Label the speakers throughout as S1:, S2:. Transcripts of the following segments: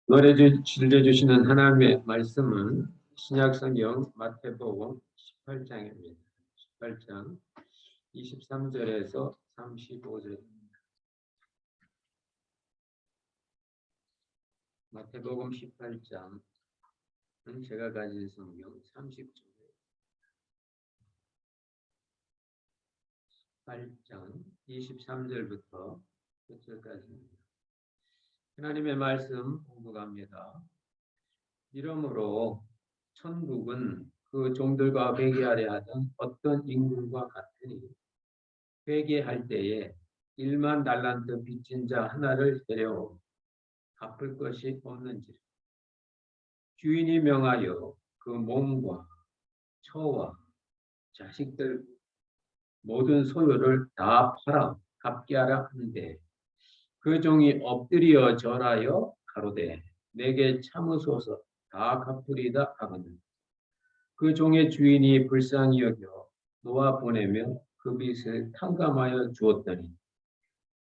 S1: 들려주시는 하나님의 말씀은 신약성경 마태복음 18장입니다. 18장 23절에서 35절입니다. 마태복음 18장은 제가 가진 성경 30쪽이에요. 18장 23절부터 끝절까지입니다. 하나님의 말씀 공부합니다. 이러므로 천국은 그 종들과 회개하려 하던 어떤 인물과 같으니 회개할 때에 1만 달란트 빚진 자 하나를 데려오 갚을 것이 없는지라. 주인이 명하여 그 몸과 처와 자식들 모든 소유를 다 팔아 갚게 하라 하는데 그 종이 엎드려 절하여 가로되 내게 참으소서 다 갚으리다 하거든. 그 종의 주인이 불쌍히 여겨 놓아 보내며 그 빚을 탕감하여 주었더니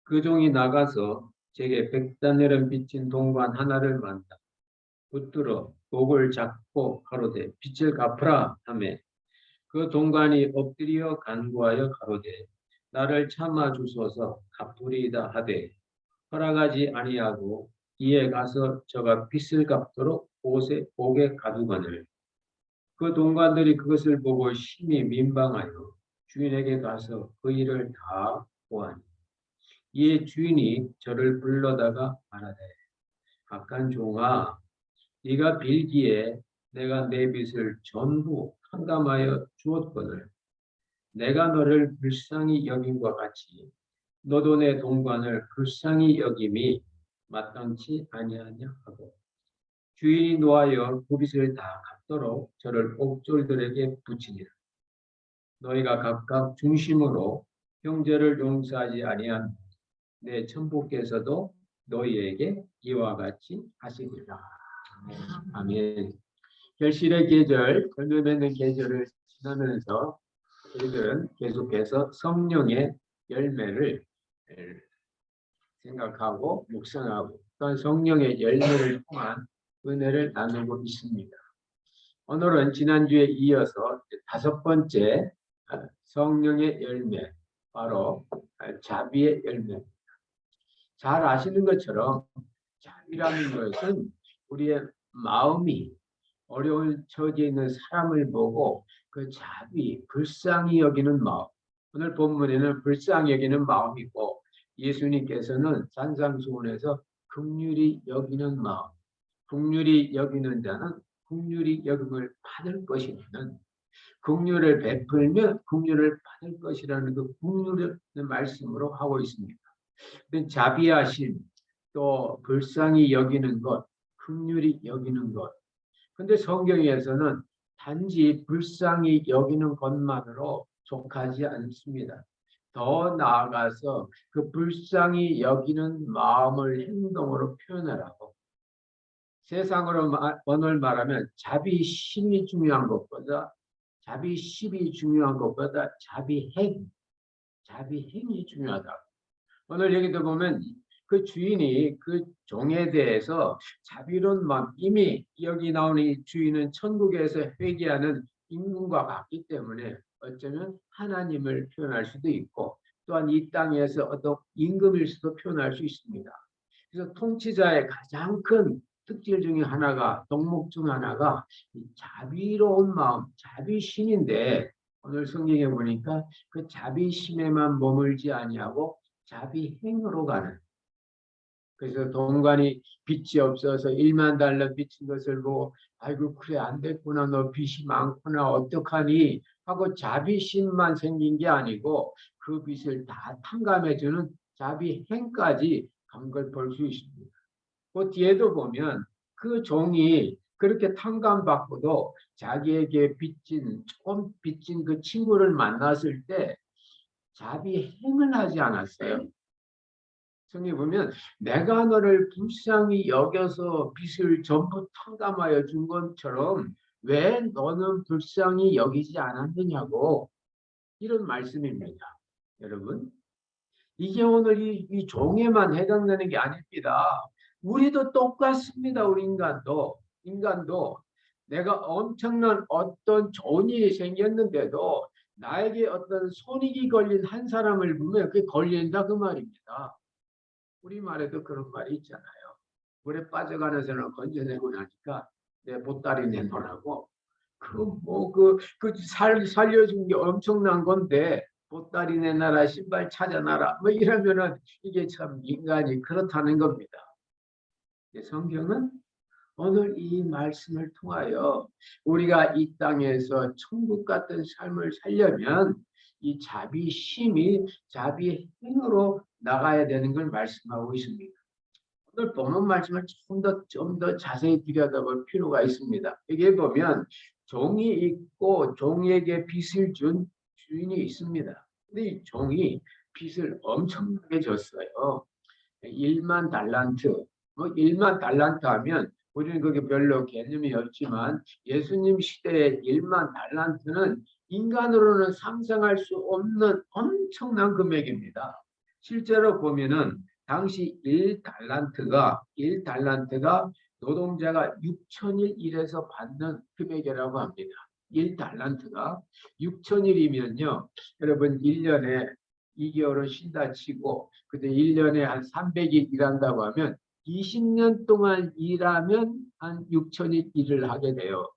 S1: 그 종이 나가서 제게 100다네를 빚진 동관 하나를 만나 붙들어 목을 잡고 가로되 빚을 갚으라 하며 그 동관이 엎드려 간구하여 가로되 나를 참아 주소서 갚으리이다 하되 허락하지 아니하고 이에 가서 저가 빚을 갚도록 옥에 가두거늘 그 동관들이 그것을 보고 심히 민방하여 주인에게 가서 그 일을 다 보아니 이에 주인이 저를 불러다가 말하되 악한 종아 네가 빌기에 내가 내 빚을 전부 탕감하여 주었거늘 내가 너를 불쌍히 여김과 같이 너도 내 동관을 불쌍히 여김이 마땅치 아니하냐 하고 주인이 노하여 그 빚을 다 갚도록 저를 옥졸들에게 붙이니라. 너희가 각각 중심으로 형제를 용서하지 아니한 내 천부께서도 너희에게 이와 같이 하시리라. 아멘. 결실의 계절, 열매 맺는 계절을 지나면서 저희들은 계속해서 성령의 열매를 생각하고 묵상하고 또한 성령의 열매를 통한 은혜를 나누고 있습니다. 오늘은 지난주에 이어서 5번째 성령의 열매, 바로 자비의 열매입니다. 잘 아시는 것처럼 자비라는 것은 우리의 마음이 어려운 처지에 있는 사람을 보고 그 자비, 불쌍히 여기는 마음. 오늘 본문에는 불쌍히 여기는 마음이고 예수님께서는 산상수훈에서 긍휼히 여기는 마음, 긍휼히 여기는 자는 긍휼히 여김을 받을 것이라는 긍휼을 베풀면 긍휼을 받을 것이라는 그 긍휼의 말씀으로 하고 있습니다. 자비하심, 또 불쌍히 여기는 것, 긍휼히 여기는 것. 근데 성경에서는 단지 불쌍히 여기는 것만으로 족하지 않습니다. 더 나아가서 그 불쌍히 여기는 마음을 행동으로 표현하라고. 세상으로 오늘 말하면 자비심이 중요한 것보다 자비심이 중요한 것보다 자비행이 중요하다. 오늘 여기도 보면 그 주인이 그 종에 대해서 자비로운 마음, 이미 여기 나오는 이 주인은 천국에서 회개하는 임금과 같기 때문에 어쩌면 하나님을 표현할 수도 있고 또한 이 땅에서 어떤 임금일 수도 표현할 수 있습니다. 그래서 통치자의 가장 큰 특질 중에 하나가, 덕목 중 하나가 자비로운 마음, 자비심인데 오늘 성경에 보니까 그 자비심에만 머물지 아니하고 자비행으로 가는. 그래서 동관이 빚이 없어서 1만 달러 빚진 것을 보고 아이고 그래 안 됐구나, 너 빚이 많구나, 어떡하니 하고 자비심만 생긴 게 아니고 그 빚을 다 탕감해주는 자비행까지 간 걸 볼 수 있습니다. 그 뒤에도 보면 그 종이 그렇게 탕감받고도 자기에게 조금 빚진 그 친구를 만났을 때 자비행을 하지 않았어요. 성경에 보면 내가 너를 불쌍히 여겨서 빚을 전부 탕감하여 준 것처럼 왜 너는 불쌍히 여기지 않았느냐고, 이런 말씀입니다. 여러분, 이게 오늘 이 종에만 해당되는 게 아닙니다. 우리도 똑같습니다. 우리 인간도 내가 엄청난 어떤 좋은 일이 생겼는데도 나에게 어떤 손익이 걸린 한 사람을 보면 그게 걸린다 그 말입니다. 우리말에도 그런 말이 있잖아요. 물에 빠져가는 사람을 건져내고 나니까 내 보따리 내놓으라고. 살려준 게 엄청난 건데 보따리 내놔라 신발 찾아놔라 뭐 이러면은 이게 참 인간이 그렇다는 겁니다. 성경은 오늘 이 말씀을 통하여 우리가 이 땅에서 천국 같은 삶을 살려면 이 자비심이 자비행으로 나가야 되는 걸 말씀하고 있습니다. 오늘 본문 말씀을 좀 더 자세히 들여다볼 필요가 있습니다. 여기에 보면 종이 있고 종에게 빚을 준 주인이 있습니다. 근데 이 종이 빚을 엄청나게 줬어요. 1만 달란트. 1만 달란트 하면 우리는 그게 별로 개념이 없지만 예수님 시대의 1만 달란트는 인간으로는 상상할 수 없는 엄청난 금액입니다. 실제로 보면은 당시 1달란트가 노동자가 6천일 일해서 받는 금액이라고 합니다. 1달란트가 6천일이면요. 여러분 1년에 2개월은 쉰다 치고 그때 1년에 한 300일 일한다고 하면 20년 동안 일하면 한 6천일 일을 하게 돼요.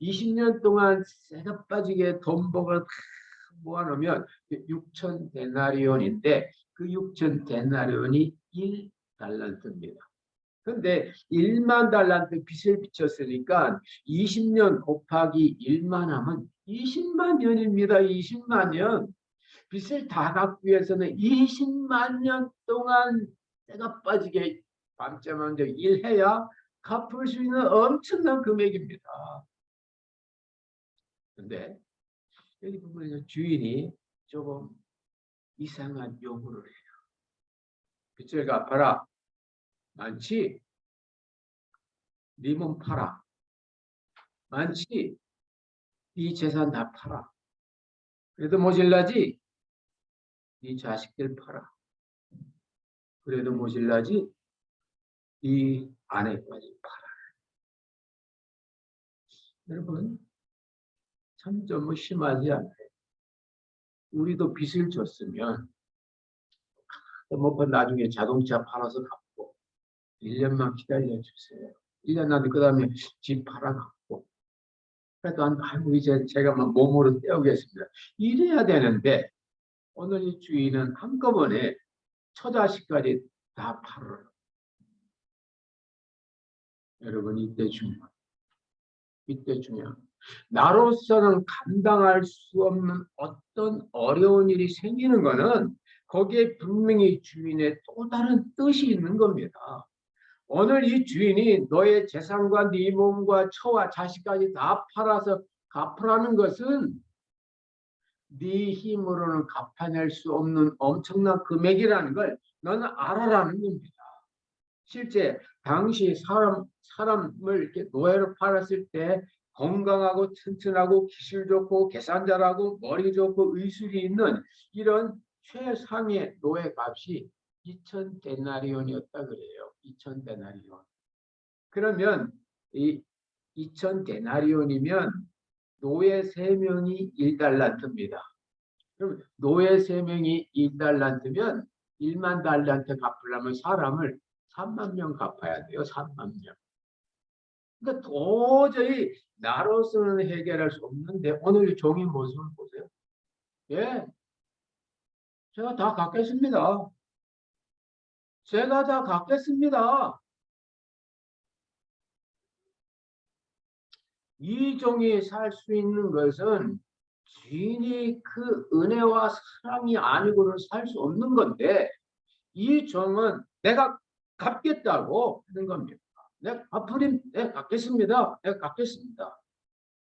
S1: 20년 동안 쇠가 빠지게 돈 벌어 모아놓으면 6천 데나리온인데 그 6천 데나리온이 1달란트입니다. 근데 1만 달란트 빚을 빚었으니까 20년 곱하기 1만 하면 20만 년입니다. 20만 년. 빚을 다 갚기 위해서는 20만 년 동안 때가 빠지게 밤잠하면서 일해야 갚을 수 있는 엄청난 금액입니다. 근데 여기 보면 주인이 조금 이상한 요구를 해요. 빚을 갚아라. 많지? 네 몸 팔아. 많지? 네 재산 다 팔아. 그래도 모질라지? 네 자식들 팔아. 그래도 모질라지? 네 아내까지 팔아. 여러분 참 좀 심하지 않아요? 우리도 빚을 줬으면 뭐 나중에 자동차 팔아서 갚고 1년만 기다려주세요. 1년 안에 그 다음에 집 팔아 갚고 그래도 아이고 이제 제가 막 몸으로 떼우겠습니다. 이래야 되는데 오늘 이 주인은 한꺼번에 처자식까지 다 팔아요. 여러분 이때 중요한 나로서는 감당할 수 없는 어떤 어려운 일이 생기는 것은 거기에 분명히 주인의 또 다른 뜻이 있는 겁니다. 오늘 이 주인이 너의 재산과 네 몸과 처와 자식까지 다 팔아서 갚으라는 것은 네 힘으로는 갚아낼 수 없는 엄청난 금액이라는 걸 너는 알아라는 겁니다. 실제 당시 사람을 이렇게 노예로 팔았을 때 건강하고 튼튼하고 기술 좋고 계산 잘하고 머리 좋고 의술이 있는 이런 최상의 노예 값이 2천 데나리온이었다 그래요. 2천 데나리온. 그러면 이 2천 데나리온이면 노예 3명이 1달란트입니다. 그럼 노예 3명이 1달란트면 1만 달란트 갚으려면 사람을 3만 명 갚아야 돼요. 3만 명. 그러니까 도저히 나로서는 해결할 수 없는데 오늘 종이 모습을 보세요. 예, 제가 다 갚겠습니다. 제가 다 갚겠습니다. 이 종이 살 수 있는 것은 주인이 그 은혜와 사랑이 아니고는 살 수 없는 건데 이 종은 내가 갚겠다고 하는 겁니다. 내가 갚겠습니다. 내가 갚겠습니다.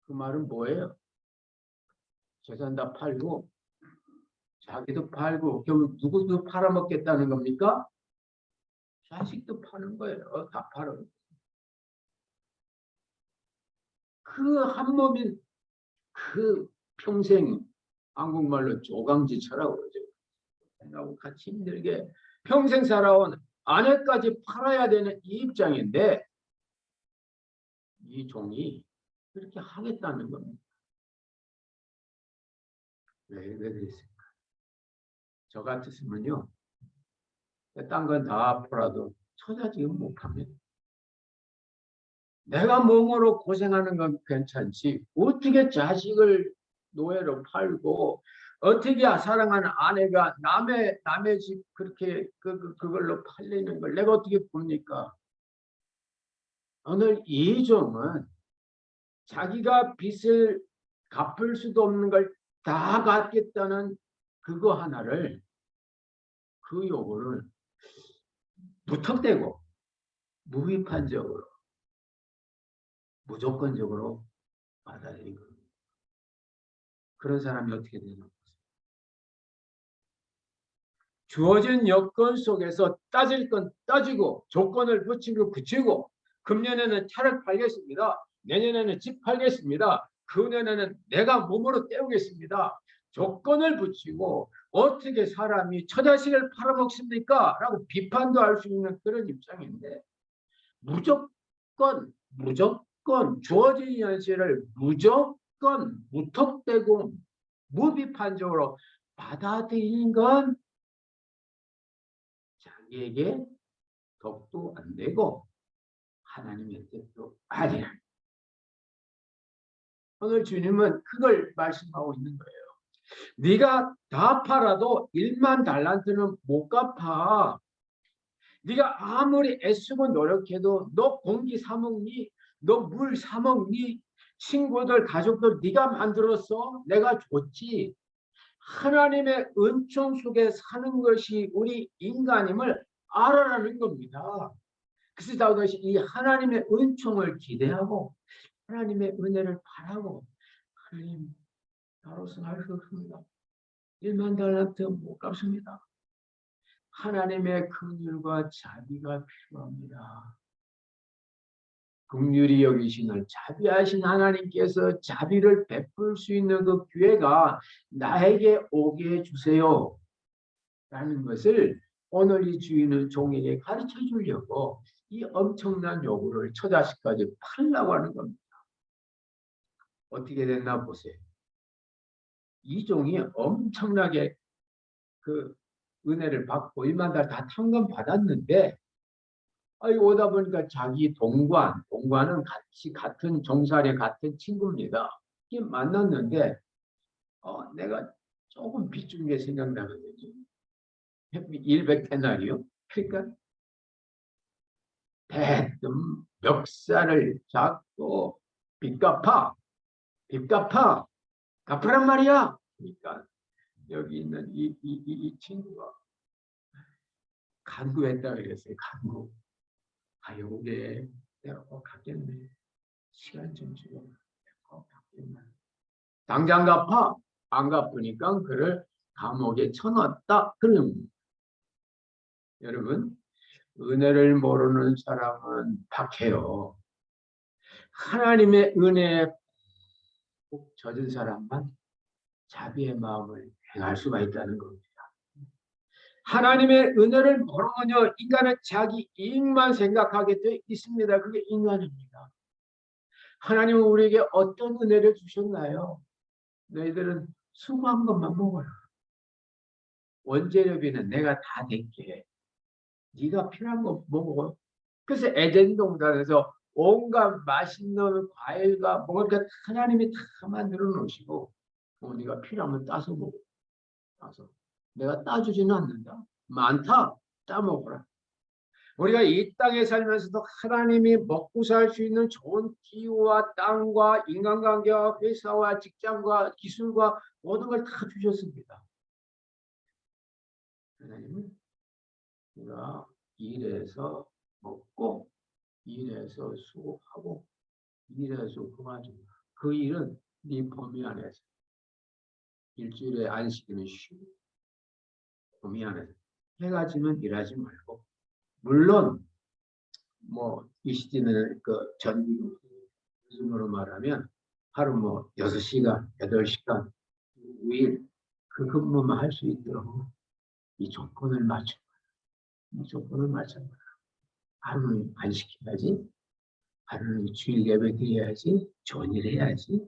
S1: 그 말은 뭐예요? 재산 다 팔고 자기도 팔고 결국 누구도 팔아먹겠다는 겁니까? 자식도 파는 거예요. 다 팔아. 그 한 몸인 그 평생 한국말로 조강지처라고 그러죠. 하고 같이 힘들게 평생 살아온 아내까지 팔아야 되는 이 입장인데 이 종이 그렇게 하겠다는 겁니다. 왜 그랬을까? 저 같았으면요, 딴 건 다 팔아도 처자 지금 못 팝니다. 내가 몸으로 고생하는 건 괜찮지, 어떻게 자식을 노예로 팔고, 어떻게 사랑하는 아내가 남의 집 그렇게 그걸로 팔리는 걸 내가 어떻게 봅니까? 오늘 이 종은 자기가 빚을 갚을 수도 없는 걸 다 갚겠다는 그거 하나를, 그 요구를 무턱대고 무비판적으로 무조건적으로 받아들인 겁니다. 그런 사람이 어떻게 되나? 주어진 여건 속에서 따질 건 따지고 조건을 붙이고 금년에는 차를 팔겠습니다. 내년에는 집 팔겠습니다. 그년에는 내가 몸으로 때우겠습니다. 조건을 붙이고 어떻게 사람이 처자식을 팔아먹습니까? 라고 비판도 할 수 있는 그런 입장인데, 무조건 주어진 현실을 무조건 무턱대고 무비판적으로 받아들이는 건 자기에게 덕도 안 되고 하나님의 뜻도 아니야. 오늘 주님은 그걸 말씀하고 있는 거예요. 네가 다 팔아도 1만 달란트는 못 갚아. 네가 아무리 애쓰고 노력해도 너 공기 사 먹니? 너 물 사 먹니? 친구들, 가족들 네가 만들었어? 내가 줬지. 하나님의 은총 속에 사는 것이 우리 인간임을 알아라는 겁니다. 그래서 다윗이 이 하나님의 은총을 기대하고 하나님의 은혜를 바라고, 하나님, 나로서는 할 수 없습니다. 1만 달란트 못 갚습니다. 하나님의 긍휼과 자비가 필요합니다. 긍휼히 여기시는 자비하신 하나님께서 자비를 베풀 수 있는 그 기회가 나에게 오게 해주세요 라는 것을 오늘 이 주인은 종에게 가르쳐 주려고 이 엄청난 요구를 처자식까지 팔려고 하는 겁니다. 어떻게 됐나 보세요. 이 종이 엄청나게 그 은혜를 받고 1만 달 다 탕감 받았는데, 오다 보니까 자기 동관은 같이 같은 종살이 같은 친구입니다. 만났는데 내가 조금 빚준 게 생각나는 거죠. 100데나리요. 그러니까 대뜸 멱살을 잡고 빚 갚아 갚으란 말이야. 그러니까 여기 있는 이 친구가 간구했다 그랬어요. 간구. 요게 내가 꼭 갚겠네. 시간 좀 주고 꼭 갚겠네. 당장 갚아. 안 갚으니까 그를 감옥에 쳐넣었다. 그럼 여러분, 은혜를 모르는 사람은 박해요. 하나님의 은혜에 꼭 젖은 사람만 자비의 마음을 행할 수가 있다는 겁니다. 하나님의 은혜를 모르면요, 인간은 자기 이익만 생각하게 돼 있습니다. 그게 인간입니다. 하나님은 우리에게 어떤 은혜를 주셨나요? 너희들은 수고한 것만 먹어라. 원재료비는 내가 다 낼게. 네가 필요한 거 먹어. 그래서 에덴 동산에서 온갖 맛있는 과일과 먹을 것 하나님이 다 만들어 놓으시고, 네가 필요하면 따서 먹어. 따서. 내가 따주지는 않는다. 많다. 따먹어라. 우리가 이 땅에 살면서도 하나님이 먹고 살 수 있는 좋은 기후와 땅과 인간관계와 회사와 직장과 기술과 모든 걸 다 주셨습니다. 하나님은 우리가 일해서 먹고 일해서 수고하고 일해서 그만두고, 그 일은 네 범위 안에서 일주일에 안식일은 쉬고 범위 안에서, 해가 지면 일하지 말고, 물론 이 시즌은 그 전기로 말하면 하루 6시간, 8시간 5일 그 근무만 할 수 있도록 이 조건을 맞춰. 이 조건은 마찬가지야. 하루는 안식해야지. 하루는 주일 예배 드려야지. 좋은 일 해야지.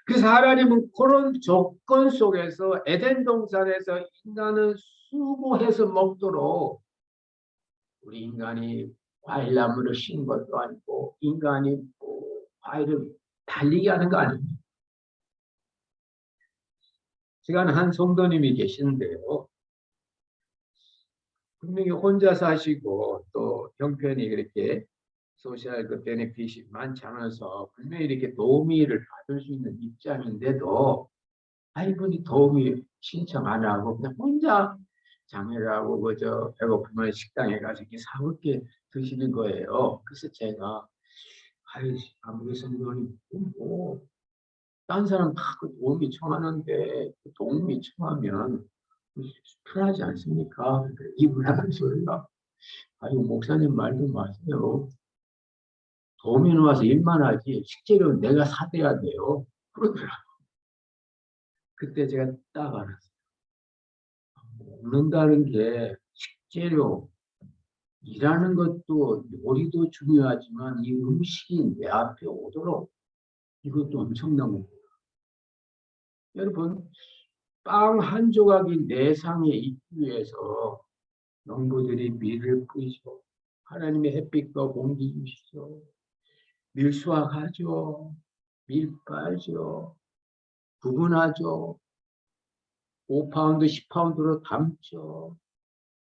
S1: 그래서 하나님은 그런 조건 속에서 에덴 동산에서 인간은 수고해서 먹도록 우리 인간이 과일나무를 씌운 것도 아니고 인간이 뭐 과일을 달리게 하는 거 아닙니까? 제가 아는 한 성도님이 계시는데요. 분명히 혼자 사시고 또 형편이 그렇게 소셜 그 베네핏이 많지 않아서 분명히 이렇게 도우미를 받을 수 있는 입장인데도 이분이 도우미 신청 안 하고 그냥 혼자 자매라고 그저 배고프면 식당에 가서 이렇게 사먹게 드시는 거예요. 그래서 제가 아무리 성도님 딴 사람 다그 도우미 청하는데 그 도우미 청하면 편하지 않습니까? 이분 하는 소리가 목사님 말도 마세요. 도우미는 와서 일만 하지 식재료는 내가 사대야 돼요. 그러더라고요. 그때 제가 딱 알았어요. 먹는다는 게 식재료, 일하는 것도 요리도 중요하지만 이 음식이 내 앞에 오도록 이것도 엄청난 겁니다. 여러분, 빵 한 조각이 내 상에 있기 위해서 농부들이 밀을 뿌리죠. 하나님의 햇빛과 공기 주시죠. 밀 수확하죠. 밀 빨죠. 구분하죠. 5파운드, 10파운드로 담죠.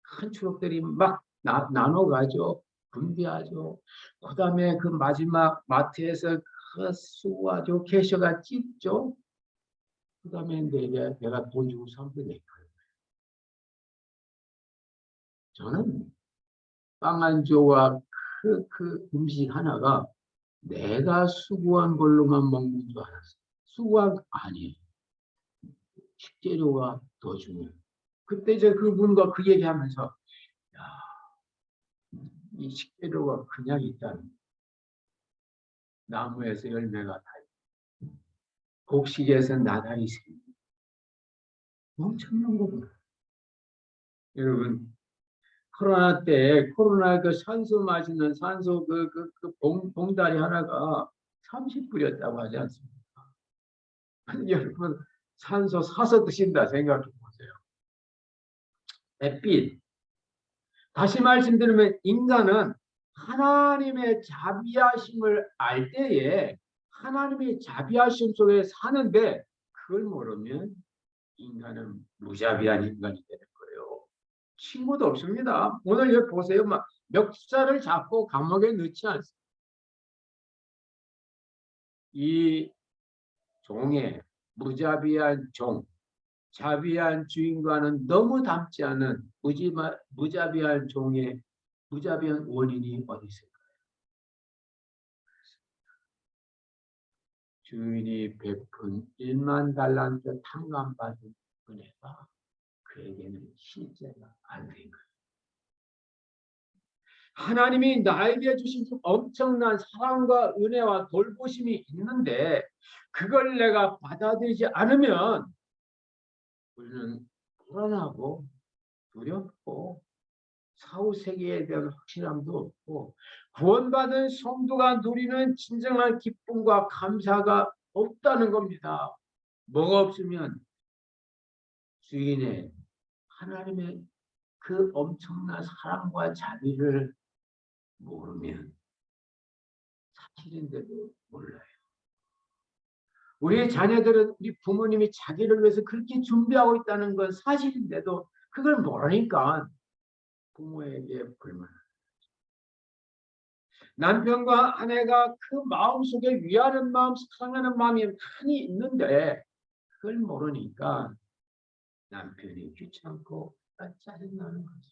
S1: 큰 추록들이 막 나눠가죠. 분비하죠. 그 다음에 그 마지막 마트에서 그 수고하죠. 캐셔가 찝죠. 그 다음에 내가 돈 주고 사면 내 거예요. 저는 빵 한 조각 그 음식 하나가 내가 수고한 걸로만 먹는 줄 알았어요. 수고한 아니에요. 식재료가 더 중요해요. 그때 이제 그분과 그 얘기하면서 야, 이 식재료가 그냥 있다는 나무에서 열매가 다 있고 곡식에서 나달이 생기고 엄청난 거구나. 여러분 코로나 때 코로나 그 산소 마시는 산소 봉다리 하나가 30불이었다고 하지 않습니까? 여러분 산소 사서 드신다 생각해 보세요. 햇빛. 다시 말씀드리면 인간은 하나님의 자비하심을 알 때에 하나님의 자비하심 속에 사는데 그걸 모르면 인간은 무자비한 인간이 되는 거예요. 친구도 없습니다. 오늘 여기 보세요. 막 멱살을 잡고 감옥에 넣지 않습니다. 이 종의 무자비한 종, 자비한 주인과는 너무 닮지 않은 무자비한 종의 무자비한 원인이 어디 있을까요? 주인이 베푼 1만 달란트 탕감받은 은혜가 그에게는 실제가 안 된 거예요. 하나님이 나에게 주신 엄청난 사랑과 은혜와 돌보심이 있는데 그걸 내가 받아들이지 않으면 우리는 불안하고 두렵고 사후세계에 대한 확실함도 없고 구원받은 성도가 누리는 진정한 기쁨과 감사가 없다는 겁니다. 뭐가 없으면 주인의 하나님의 그 엄청난 사랑과 자비를 모르면 사실인데도 몰라요. 우리 자녀들은 우리 부모님이 자기를 위해서 그렇게 준비하고 있다는 건 사실인데도 그걸 모르니까 부모에게 불만. 남편과 아내가 그 마음속에 위하는 마음, 사랑하는 마음이 많이 있는데 그걸 모르니까 남편이 귀찮고 짜증나는 거죠.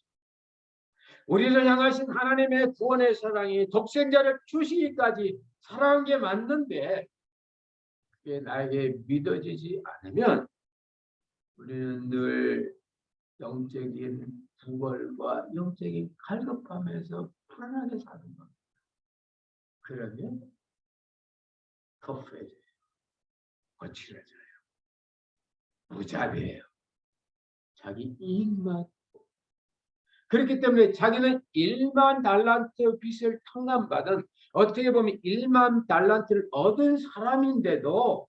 S1: 우리를 향하신 하나님의 구원의 사랑이 독생자를 주시기까지 사랑한 게 맞는데 그게 나에게 믿어지지 않으면 우리는 늘 영적인 구걸과 영적인 갈급함에서 불안하게 사는 겁니다. 그러면 터프해져요. 거칠어져요. 무자비해요. 자기 이익만 그렇기 때문에 자기는 1만 달란트 빚을 탕감받은, 어떻게 보면 1만 달란트를 얻은 사람인데도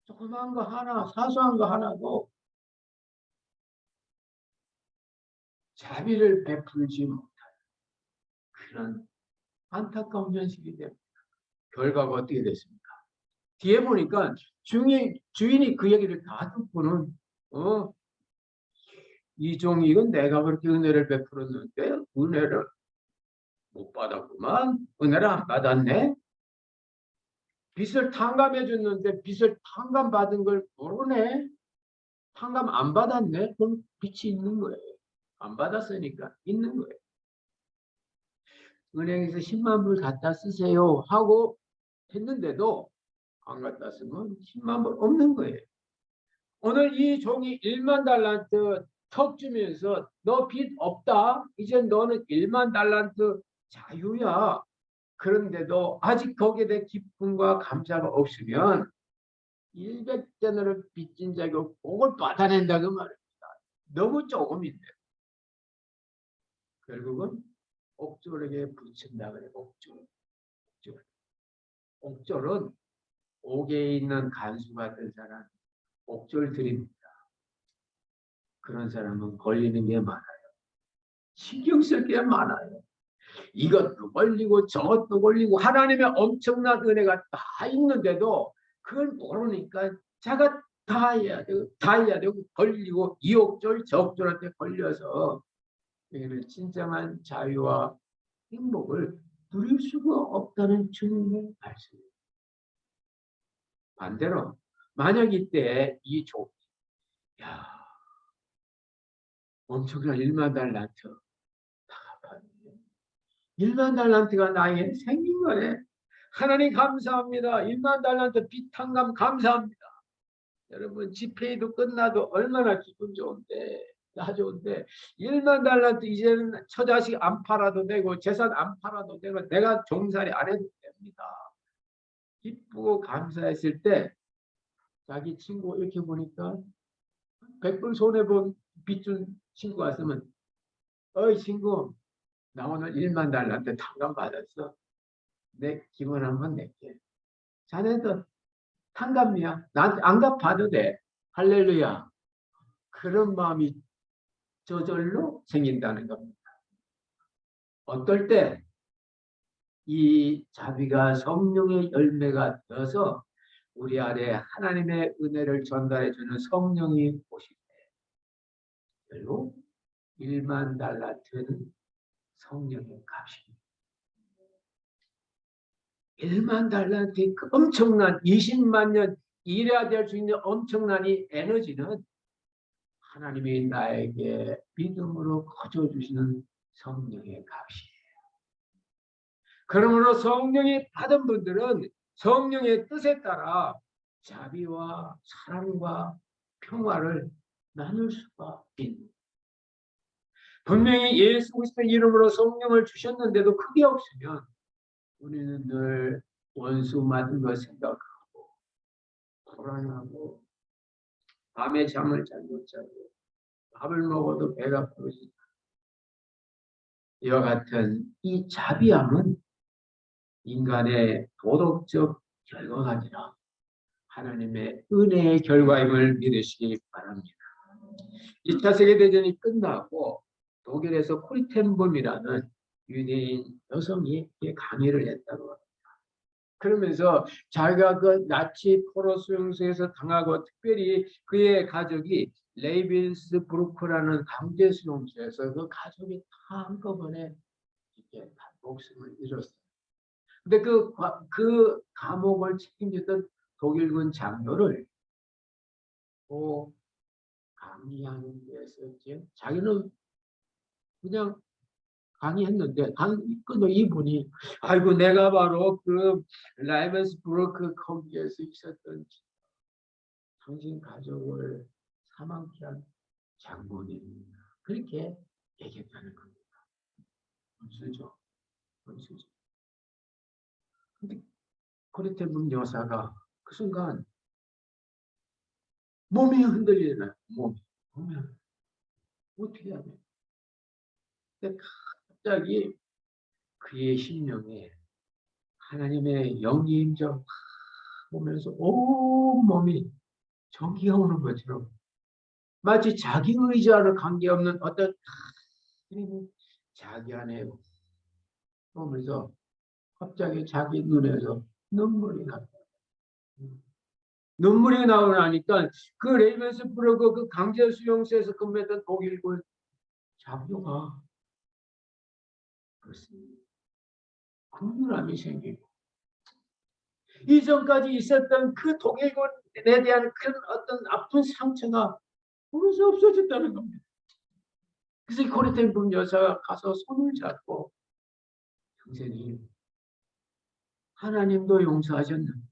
S1: 조그만 거 하나, 사소한 거 하나도 자비를 베풀지 못한 그런 안타까운 현실이 됩니다. 결과가 어떻게 됐습니까? 뒤에 보니까 주인이 그 얘기를 다 듣고는 이 종이 이건 내가 그렇게 은혜를 베풀었는데 은혜를 못 받았구만. 은혜를 안 받았네. 빚을 탕감해 줬는데 빚을 탕감받은 걸 모르네. 탕감 안 받았네. 그럼 빚이 있는 거예요. 안 받았으니까 있는 거예요. 은행에서 10만 불 갖다 쓰세요 하고 했는데도 안 갖다 쓰면 10만 불 없는 거예요. 오늘 이 종이 1만 달란트 턱 주면서 너 빚 없다. 이제 너는 1만 달란트 자유야. 그런데도 아직 거기에 대해 기쁨과 감사가 없으면 100데나를 빚진 자가 그걸 받아낸다 그 말입니다. 너무 조금인데 결국은 옥졸에게 붙인다 그래. 옥졸은 옥에 있는 간수 같은 사람 옥졸 드립니다. 그런 사람은 걸리는 게 많아요. 신경 쓸 게 많아요. 이것도 걸리고 저것도 걸리고 하나님의 엄청난 은혜가 다 있는데도 그걸 모르니까 자가 다 해야 되고 걸리고 이옥졸 저옥졸한테 걸려서 여기는 진정한 자유와 행복을 누릴 수가 없다는 주님의 말씀입니다. 반대로 만약 이때 이 종, 야 엄청난 1만 달란트 다 갚았네. 1만 달란트가 나에게 생긴 거네. 하나님 감사합니다. 1만 달란트 빚 탕감 감사합니다. 여러분 집회도 끝나도 얼마나 기분 좋은데 나 좋은데 1만 달란트 이제는 처자식 안 팔아도 되고 재산 안 팔아도 되고 내가 종살이 안 해도 됩니다. 기쁘고 감사했을 때 자기 친구 이렇게 보니까 100불 손해본 빚준 친구 왔으면 어이 친구 나 오늘 1만 달란트 탕감 받았어. 내 기분 한번 낼게. 자네도 탕감이야. 나한테 안 갚아도 돼. 할렐루야. 그런 마음이 저절로 생긴다는 겁니다. 어떨 때 이 자비가 성령의 열매가 되어서 우리 안에 하나님의 은혜를 전달해 주는 성령이 오실 때 결국 1만 달란트는 성령의 값입니다. 1만 달란트의 그 엄청난 20만 년 일해야 될 수 있는 엄청난 이 에너지는 하나님이 나에게 믿음으로 거저주시는 성령의 값이에요. 그러므로 성령이 받은 분들은 성령의 뜻에 따라 자비와 사랑과 평화를 나눌 수가 있는. 분명히 예수 그리스도 이름으로 성령을 주셨는데도 그게 없으면 우리는 늘 원수 맞은 것 생각하고 불안하고 밤에 잠을 잘 못 자고 밥을 먹어도 배가 부르지. 이와 같은 이 자비함은 인간의 도덕적 결과가 아니라 하나님의 은혜의 결과임을 믿으시기 바랍니다. 2차 세계대전이 끝나고 독일에서 코리텐범이라는 유대인 여성이 강의를 했다고 합니다. 그러면서 자기가 그 나치 포로 수용소에서 당하고 특별히 그의 가족이 레이빈스부르크라는 강제 수용소에서 그 가족이 다 한꺼번에 이렇게 다 목숨을 잃었어요. 근데 그 감옥을 책임졌던 독일군 장교를 강의하는 데서 자기는 그냥 강의했는데 이분이 아이고 내가 바로 그 라이벤스부르크 거기에서 있었던 당신 가족을 사망케 한 장본입니다. 그렇게 얘기했다는 겁니다. 원수죠. 원수죠. 근데 코리텐범 여사가 그 순간 몸이 흔들리잖아요. 몸이. 어떻게 해야 돼? 근데 갑자기 그의 심령에 하나님의 영이 임져 오면서 온 몸이 전기가 오는 것처럼 마치 자기 의지와는 관계없는 어떤 힘이 자기 안에 오면서 갑자기 자기 눈에서 눈물이 났다. 눈물이 나오니까 그 레이벤스부르크 그 강제 수용소에서 근무했던 독일군 장교가 그렇습니다. 긍휼함이 생기고 이전까지 있었던 그 독일군에 대한 그런 어떤 아픈 상처가 어느새 없어졌다는 겁니다. 그래서 고리텐분 여사가 가서 손을 잡고 형제님 하나님도 용서하셨는데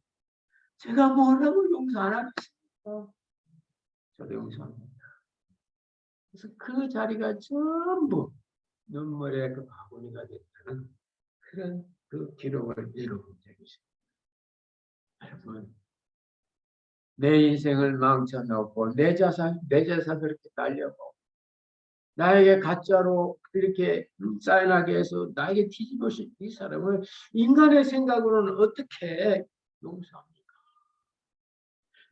S1: 제가 뭐라고 용서 안 하겠습니까? 저도 용서합니다. 그래서 그 자리가 전부 눈물의 그 바구니가 됐다는 그런 그 기록을 읽어본 적이 있습니다. 여러분, 내 인생을 망쳐놓고 내 자산 그렇게 날려고 나에게 가짜로 이렇게 사인하게 해서 나에게 뒤집어진 이 사람을 인간의 생각으로는 어떻게 용서합니까?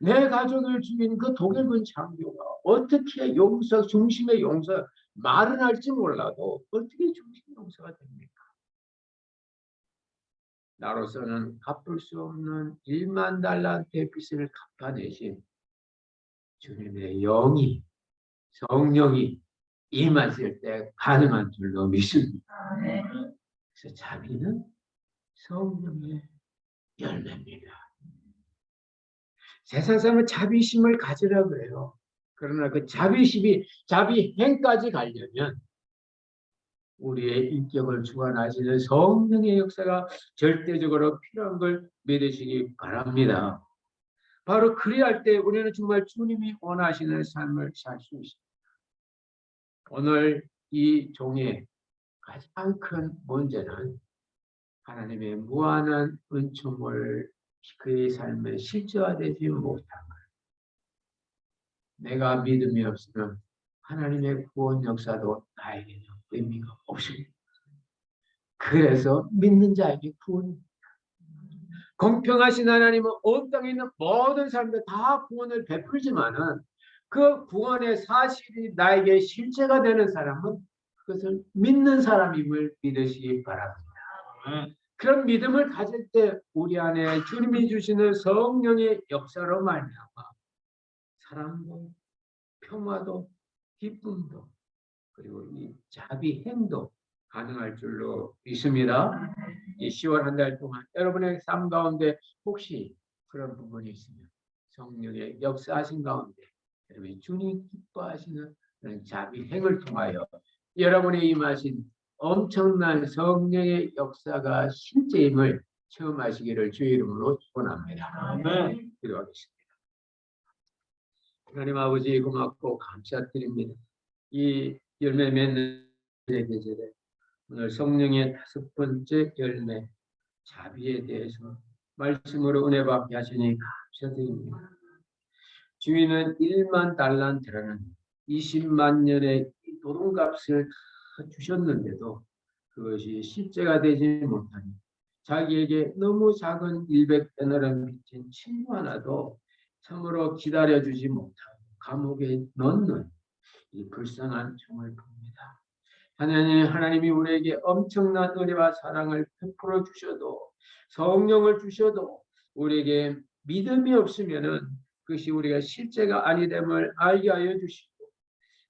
S1: 내 가족을 죽인 그 독일군 장교가 어떻게 용서, 중심의 용서, 말은 할지 몰라도 어떻게 중심 용서가 됩니까? 나로서는 갚을 수 없는 1만 달란트의 빚을 갚아내신 주님의 영이, 성령이 임하실 때 가능한 줄로 믿습니다. 그래서 자비는 성령의 열매입니다. 세상 사람은 자비심을 가지라고 그래요. 그러나 그 자비심이 자비행까지 가려면 우리의 인격을 주관하시는 성령의 역사가 절대적으로 필요한 걸 믿으시기 바랍니다. 바로 그리할 때 우리는 정말 주님이 원하시는 삶을 살 수 있습니다. 오늘 이 종의 가장 큰 문제는 하나님의 무한한 은총을 그의 삶에 실제화되지 못한 거예요. 내가 믿음이 없으면 하나님의 구원 역사도 나에게는 의미가 없습니다. 그래서 믿는 자에게 구원입니다. 공평하신 하나님은 온 땅에 있는 모든 사람들 다 구원을 베풀지만은 그 구원의 사실이 나에게 실체가 되는 사람은 그것을 믿는 사람임을 믿으시기 바랍니다. 그런 믿음을 가질 때 우리 안에 주님이 주시는 성령의 역사로 말미암아 사랑도 평화도 기쁨도 그리고 이 자비행도 가능할 줄로 믿습니다. 이 10월 한 달 동안 여러분의 삶 가운데 혹시 그런 부분이 있으면 성령의 역사하신 가운데 여러분이 주님 기뻐하시는 그런 자비행을 통하여 여러분이 임하신 엄청난 성령의 역사가 실제임을 체험하시기를 주의 이름으로 축원합니다. 아멘. 기도하겠습니다. 하나님 아버지 고맙고 감사드립니다. 이 열매 맺는 계절에 오늘 성령의 5번째 열매 자비에 대해서 말씀으로 은혜 받게 하시니 감사드립니다. 주인은 1만 달란트라는 20만 년의 노동값을 다 주셨는데도 그것이 실제가 되지 못하니 자기에게 너무 작은 100데나리 빚진 친구 하나도 참으로 기다려주지 못하고 감옥에 넣는 이 불쌍한 종을 봅니다. 하나님이 우리에게 엄청난 은혜와 사랑을 베풀어 주셔도 성령을 주셔도 우리에게 믿음이 없으면은 그것이 우리가 실제가 아니됨을 알게 하여 주시고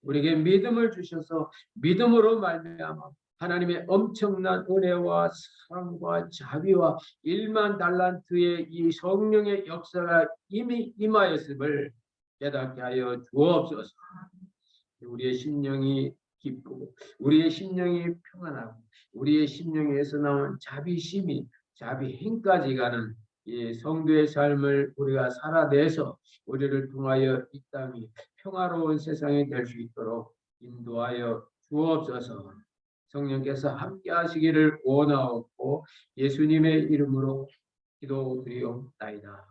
S1: 우리에게 믿음을 주셔서 믿음으로 말미암아 하나님의 엄청난 은혜와 사랑과 자비와 1만 달란트의 이 성령의 역사가 이미 임하였음을 깨닫게 하여 주옵소서. 우리의 심령이 기쁘고 우리의 심령이 평안하고 우리의 심령에서 나온 자비심이 자비행까지 가는 이 성도의 삶을 우리가 살아내서 우리를 통하여 이 땅이 평화로운 세상이 될 수 있도록 인도하여 주옵소서. 성령께서 함께 하시기를 원하옵고 예수님의 이름으로 기도드리옵나이다.